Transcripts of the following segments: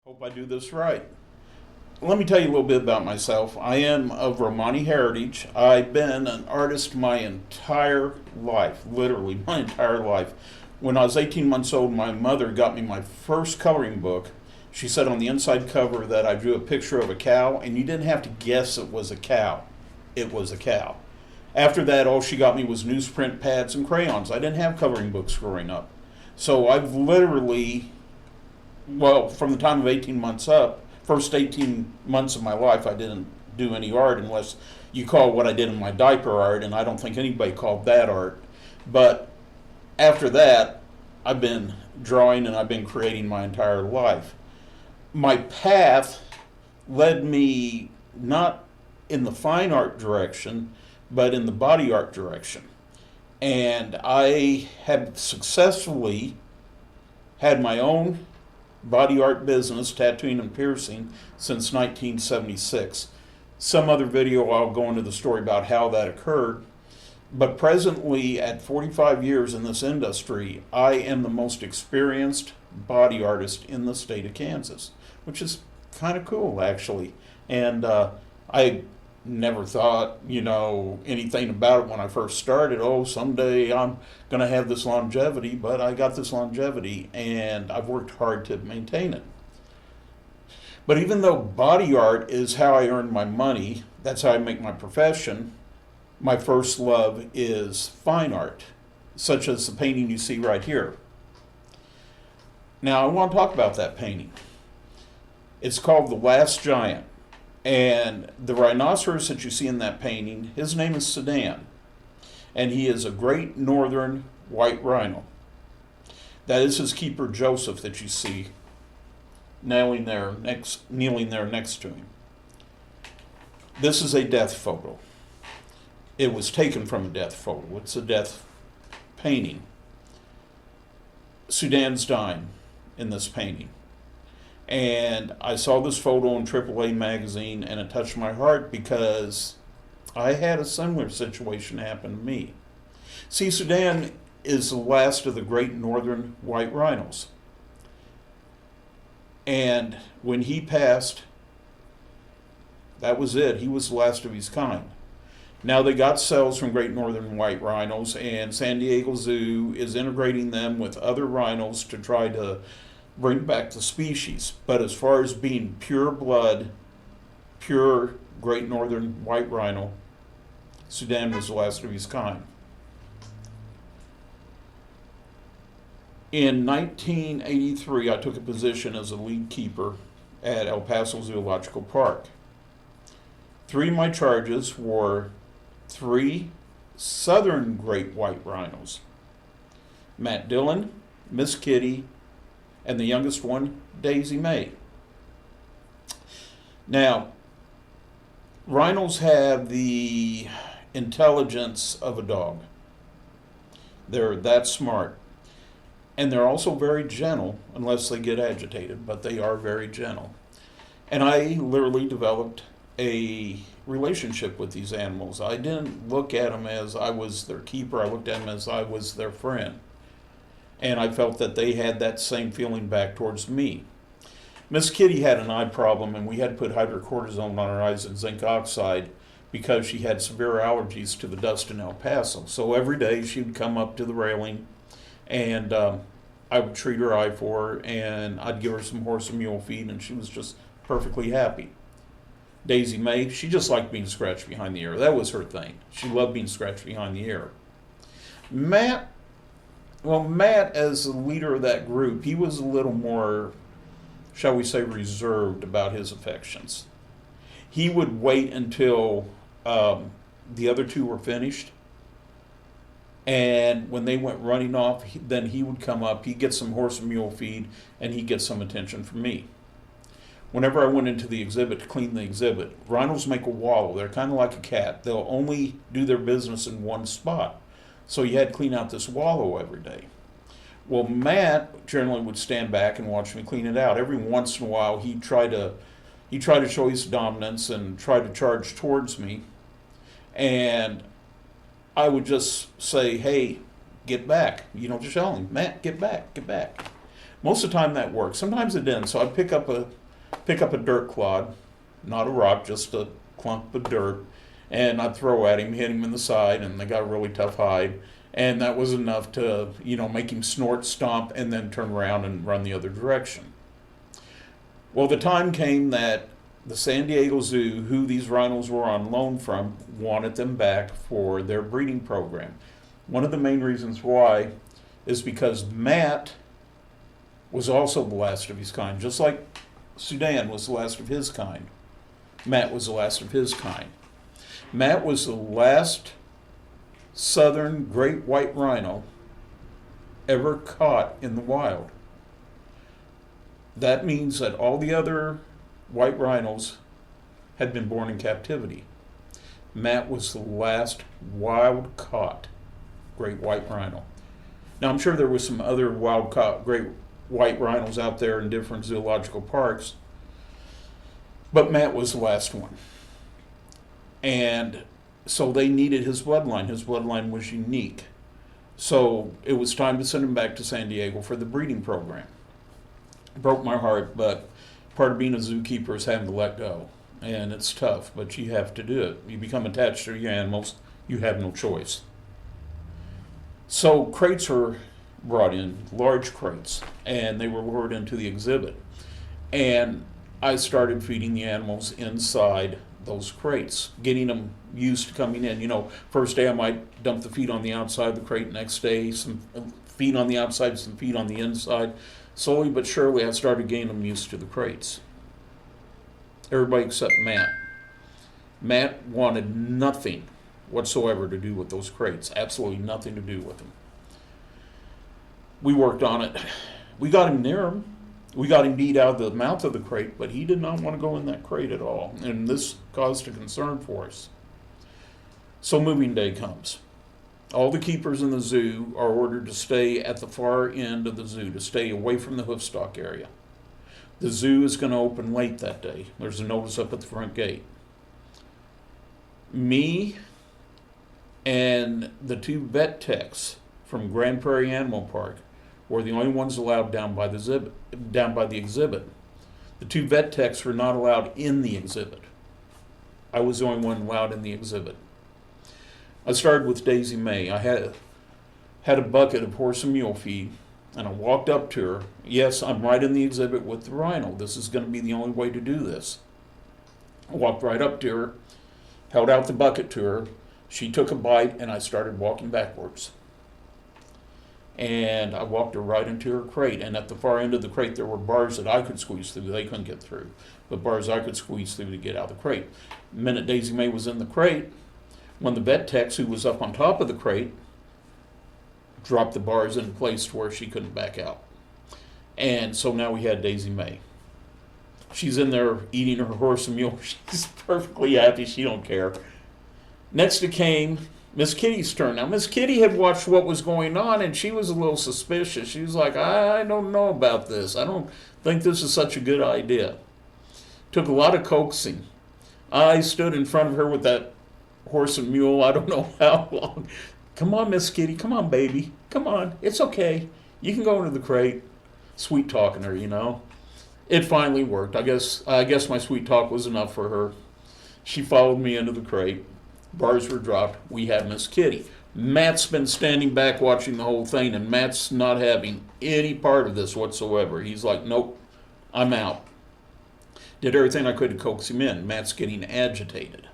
Hope I do this right. Let me tell you a little bit about myself. I am of Romani heritage. I've been an artist my entire life, literally my entire life. When I was 18 months old, my mother got me my first coloring book. She said on the inside cover that I drew a picture of a cow, and you didn't have to guess it was a cow. It was a cow. After that, all she got me was newsprint pads and crayons. I didn't have coloring books growing up. So I've literally, well, from the time of 18 months up, first 18 months of my life, I didn't do any art unless you call what I did in my diaper art, and I don't think anybody called that art. But after that, I've been drawing and I've been creating my entire life. My path led me not in the fine art direction, but in the body art direction. And I have successfully had my own body art business, tattooing and piercing, since 1976. Some other video I'll go into the story about how that occurred. But presently, at 45 years in this industry, I am the most experienced body artist in the state of Kansas, which is kind of cool, actually. And I never thought, anything about it when I first started. Oh, someday I'm going to have this longevity, but I got this longevity, and I've worked hard to maintain it. But even though body art is how I earn my money, that's how I make my profession, my first love is fine art, such as the painting you see right here. Now, I want to talk about that painting. It's called The Last Giant. And the rhinoceros that you see in that painting, his name is Sudan. And he is a great northern white rhino. That is his keeper, Joseph, that you see kneeling there next to him. This is a death photo. It was taken from a death photo. It's a death painting. Sudan's dying in this painting. And I saw this photo in AAA magazine, and it touched my heart because I had a similar situation happen to me. See, Sudan is the last of the great northern white rhinos. And when he passed, that was it. He was the last of his kind. Now they got cells from great northern white rhinos, and San Diego Zoo is integrating them with other rhinos to try to bring back the species. But as far as being pure blood, pure great northern white rhino, Sudan was the last of his kind. In 1983, I took a position as a lead keeper at El Paso Zoological Park. Three of my charges were 3 southern great white rhinos: Matt Dillon, Miss Kitty, and the youngest one, Daisy May. Now, rhinos have the intelligence of a dog. They're that smart. And they're also very gentle, unless they get agitated, but they are very gentle. And I literally developed a relationship with these animals. I didn't look at them as I was their keeper. I looked at them as I was their friend. And I felt that they had that same feeling back towards me. Miss Kitty had an eye problem, and we had to put hydrocortisone on her eyes and zinc oxide because she had severe allergies to the dust in El Paso. So every day she would come up to the railing, and I would treat her eye for her, and I'd give her some horse and mule feed, and she was just perfectly happy. Daisy May, she just liked being scratched behind the ear. That was her thing. She loved being scratched behind the ear. Matt, as the leader of that group, he was a little more, shall we say, reserved about his affections. He would wait until the other two were finished, and when they went running off, then he would come up, he'd get some horse and mule feed, and he'd get some attention from me. Whenever I went into the exhibit to clean the exhibit, rhinos make a wallow. They're kind of like a cat. They'll only do their business in one spot. So you had to clean out this wallow every day. Well, Matt generally would stand back and watch me clean it out. Every once in a while, he'd try to show his dominance and try to charge towards me. And I would just say, hey, get back. Just tell him, Matt, get back, get back. Most of the time that worked. Sometimes it didn't. So I'd pick up a dirt clod, not a rock, just a clump of dirt, and I'd throw at him, hit him in the side, and they got a really tough hide. And that was enough to, make him snort, stomp, and then turn around and run the other direction. Well, the time came that the San Diego Zoo, who these rhinos were on loan from, wanted them back for their breeding program. One of the main reasons why is because Matt was also the last of his kind. Just like Sudan was the last of his kind, Matt was the last of his kind. Matt was the last southern great white rhino ever caught in the wild. That means that all the other white rhinos had been born in captivity. Matt was the last wild caught great white rhino. Now I'm sure there was some other wild caught great white rhinos out there in different zoological parks, but Matt was the last one. And so they needed his bloodline. His bloodline was unique. So it was time to send him back to San Diego for the breeding program. It broke my heart, but part of being a zookeeper is having to let go. And it's tough, but you have to do it. You become attached to your animals, you have no choice. So crates were brought in, large crates, and they were lured into the exhibit. And I started feeding the animals inside those crates, getting them used to coming in. First day I might dump the feed on the outside of the crate, next day some feed on the outside, some feed on the inside. Slowly but surely I started getting them used to the crates. Everybody except Matt. Matt wanted nothing whatsoever to do with those crates, absolutely nothing to do with them. We worked on it. We got him near them. We got him beat out of the mouth of the crate, but he did not want to go in that crate at all. And this caused a concern for us. So moving day comes. All the keepers in the zoo are ordered to stay at the far end of the zoo, to stay away from the hoofstock area. The zoo is going to open late that day. There's a notice up at the front gate. Me and the two vet techs from Grand Prairie Animal Park were the only ones allowed down by the exhibit. The two vet techs were not allowed in the exhibit. I was the only one allowed in the exhibit. I started with Daisy May. I had a bucket of horse and mule feed, and I walked up to her. Yes, I'm right in the exhibit with the rhino. This is going to be the only way to do this. I walked right up to her, held out the bucket to her. She took a bite, and I started walking backwards. And I walked her right into her crate. And at the far end of the crate, there were bars that I could squeeze through. They couldn't get through, but bars I could squeeze through to get out of the crate. The minute Daisy May was in the crate, when the vet techs, who was up on top of the crate, dropped the bars in place to where she couldn't back out. And so now we had Daisy May. She's in there eating her horse and mule. She's perfectly happy. She don't care. Next it came Miss Kitty's turn. Now, Miss Kitty had watched what was going on, and she was a little suspicious. She was like, I don't know about this. I don't think this is such a good idea. Took a lot of coaxing. I stood in front of her with that horse and mule, I don't know how long. Come on, Miss Kitty. Come on, baby. Come on. It's okay. You can go into the crate. Sweet talking her, It finally worked. I guess my sweet talk was enough for her. She followed me into the crate. Bars were dropped. We had Miss Kitty. Matt's been standing back watching the whole thing, and Matt's not having any part of this whatsoever. He's like, nope, I'm out. Did everything I could to coax him in. Matt's getting agitated.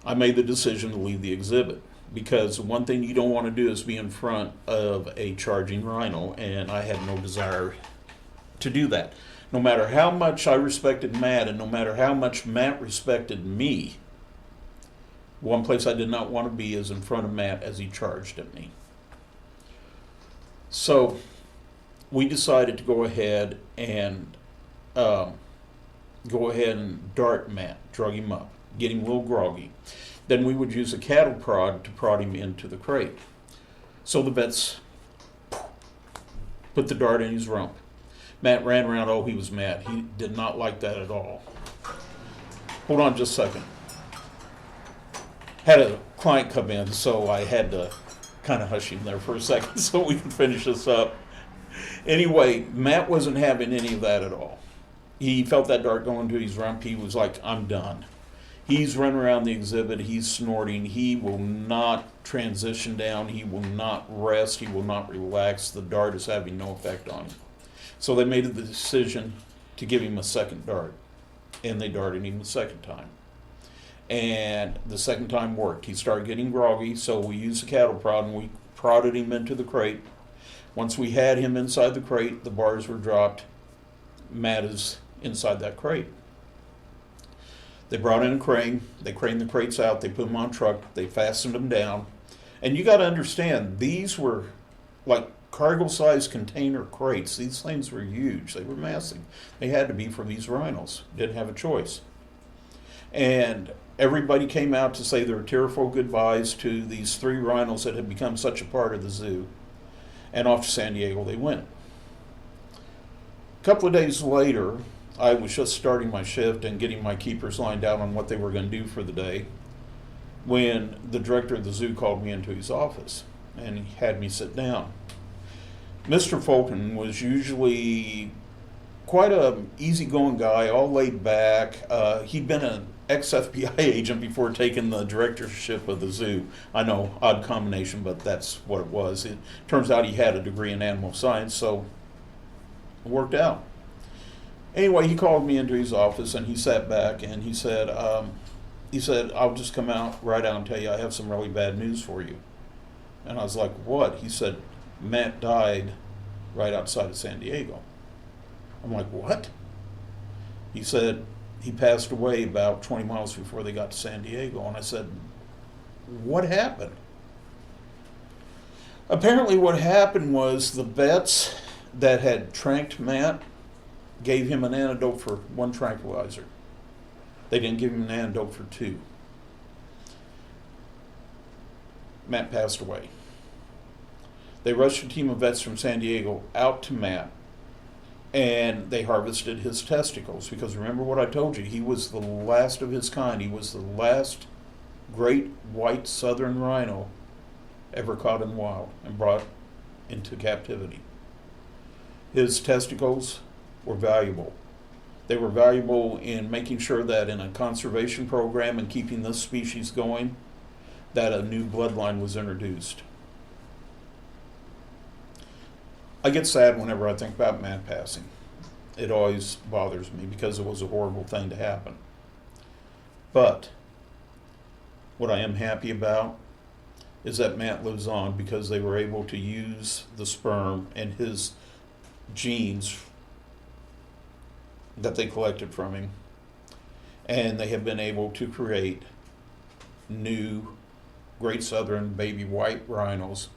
I made the decision to leave the exhibit, because one thing you don't want to do is be in front of a charging rhino, and I had no desire to do that. No matter how much I respected Matt, and no matter how much Matt respected me, one place I did not want to be is in front of Matt as he charged at me. So we decided to go ahead and dart Matt, drug him up, get him a little groggy. Then we would use a cattle prod to prod him into the crate. So the vets put the dart in his rump. Matt ran around, oh, he was mad. He did not like that at all. Hold on just a second. Had a client come in, so I had to kind of hush him there for a second so we could finish this up. Anyway, Matt wasn't having any of that at all. He felt that dart going to his rump. He was like, I'm done. He's running around the exhibit. He's snorting. He will not transition down. He will not rest. He will not relax. The dart is having no effect on him. So they made the decision to give him a second dart. And they darted him the second time. And the second time worked. He started getting groggy, so we used the cattle prod and we prodded him into the crate. Once we had him inside the crate, the bars were dropped. Matt is inside that crate. They brought in a crane. They craned the crates out. They put them on a truck. They fastened them down. And you got to understand, these were like cargo-sized container crates. These things were huge. They were massive. They had to be for these rhinos. Didn't have a choice. And everybody came out to say their tearful goodbyes to these 3 rhinos that had become such a part of the zoo. And off to San Diego they went. A couple of days later, I was just starting my shift and getting my keepers lined out on what they were going to do for the day when the director of the zoo called me into his office and he had me sit down. Mr. Fulton was usually quite an easygoing guy, all laid back. He'd been an ex-FBI agent before taking the directorship of the zoo. I know, odd combination, but that's what it was. It turns out he had a degree in animal science, so it worked out. Anyway, he called me into his office and he sat back and he said, I'll just come out right out and tell you I have some really bad news for you. And I was like, what? He said, Matt died right outside of San Diego. I'm like, what? He said he passed away about 20 miles before they got to San Diego. And I said, what happened? Apparently what happened was the vets that had tranked Matt gave him an antidote for 1 tranquilizer. They didn't give him an antidote for 2. Matt passed away. They rushed a team of vets from San Diego out to Matt, and they harvested his testicles, because remember what I told you, he was the last of his kind. He was the last great white southern rhino ever caught in the wild and brought into captivity. His testicles were valuable. They were valuable in making sure that in a conservation program and keeping this species going, that a new bloodline was introduced. I get sad whenever I think about Matt passing. It always bothers me because it was a horrible thing to happen. But what I am happy about is that Matt lives on because they were able to use the sperm and his genes that they collected from him, and they have been able to create new great southern baby white rhinos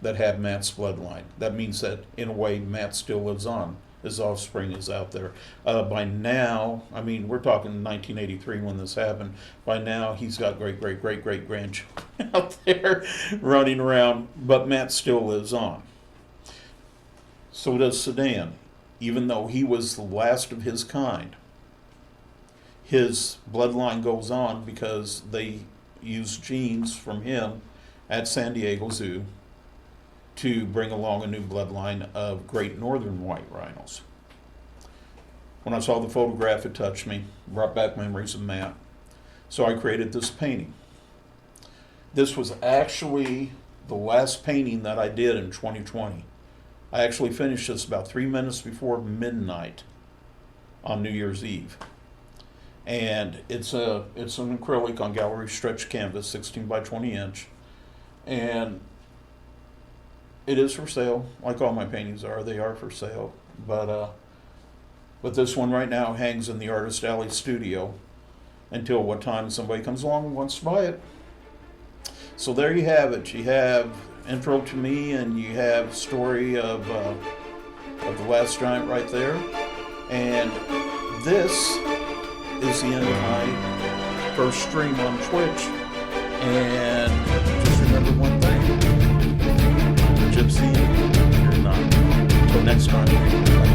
that have Matt's bloodline. That means that in a way Matt still lives on. His offspring is out there. By now, I mean, we're talking 1983 when this happened. By now he's got great grandchildren out there running around, but Matt still lives on. So does Sedan. Even though he was the last of his kind, his bloodline goes on because they use genes from him at San Diego Zoo to bring along a new bloodline of great northern white rhinos. When I saw the photograph, it touched me, brought back memories of Matt. So I created this painting. This was actually the last painting that I did in 2020. I actually finished this about 3 minutes before midnight on New Year's Eve. And it's an acrylic on gallery stretch canvas, 16 by 20 inch. And it is for sale, like all my paintings are. They are for sale. But this one right now hangs in the Artist Alley studio until what time somebody comes along and wants to buy it. So there you have it. You have intro to me, and you have story of the last giant right there. And this is the end of my first stream on Twitch. And just remember one thing: I'm a gypsy, you're not. Until next time.